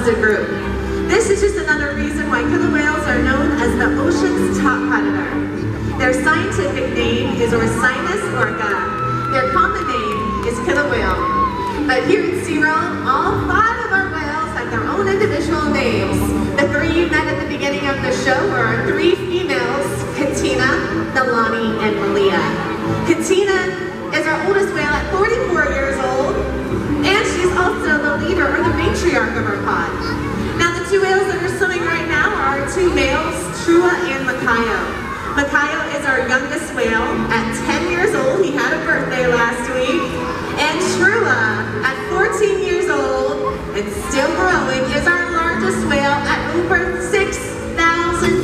as a group. This is just another reason why killer whales are known as the ocean's top predator. Their scientific name is Orcinus orca. Their common name is killer whale. But here at SeaWorld, all 5 of our whales have their own individual names. The 3 you met at the beginning of the show were our 3 females, Katina, Nalani, and Malia. Katina is our oldest whale at 44 years old, and she's also the leader or the matriarch of our pod. Now the 2 whales that are swimming right now are our 2 males, Trua and Makaio. Makaio is our youngest whale at 10 years old. He had a birthday last week. And Trua, at 14 years old and still growing, is our largest whale at over 6,000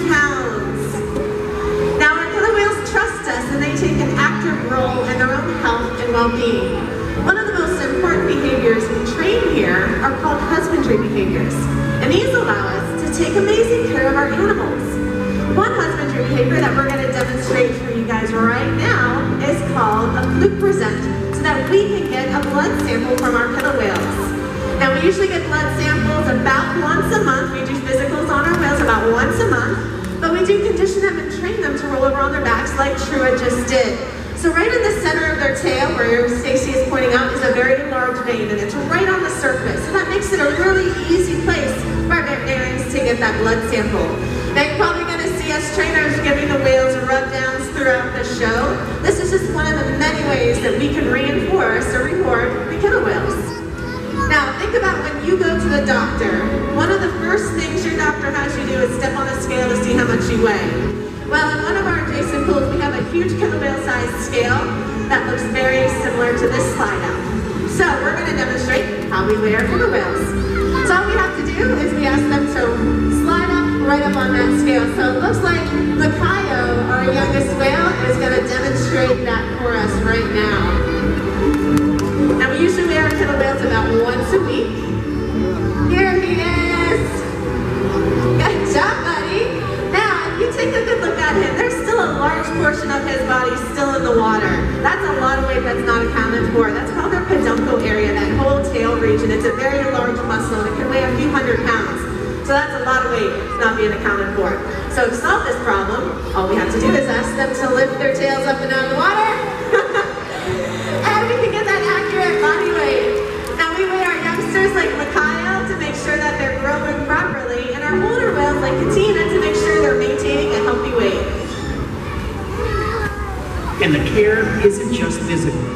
pounds. Now our killer whales trust us and they take an active role in their own health and well-being. One of the most important behaviors we train here are called husbandry behaviors. And these allow us to take amazing care of our animals. One husbandry behavior that we're going to demonstrate for you guys right now is called a fluke present, so that we can get a blood sample from our killer whales. Now we usually get blood samples about once a month. We do physicals on our whales about once a month, but we do condition them and train them to roll over on their backs like Trua just did. So right in the center of their tail, where Stacy is pointing out, is a very large vein, and it's right on the surface. So that makes it a really easy place for our veterinarians to get that blood sample. Now you're probably going to see us trainers giving the whales rub-downs throughout the show. This is just one of the many ways that we can reinforce or reward the killer whales. Now think about when you go to the doctor. One of the first things your doctor has you do is step on a scale to see how much you weigh. Well, in one of our adjacent pools, we have a huge killer whale-sized scale that looks very similar to this slide out. So we're going to demonstrate how we weigh our killer whales. So all we have to do is we ask them to slide up right up on that scale. So it looks like Makaio, our youngest whale, is going to demonstrate that for us right now. Now we usually weigh our killer whales about once a week. Here he is. Good job, buddy. Now, if you take a good look at him, there's still a large portion of his body still in the water. That's a lot of weight that's not accounted for. That's called their peduncle area, that whole tail region. It's a very large muscle and it can weigh a few hundred pounds. So that's a lot of weight not being accounted for. So to solve this problem, all we have to do is ask them to lift their tails up and out of the water. And we can get that accurate body weight. Now we weigh our youngsters like Makaio to make sure that they're growing properly, and our older whales like Katina to make sure they're maintaining a healthy weight. And the care isn't just physical.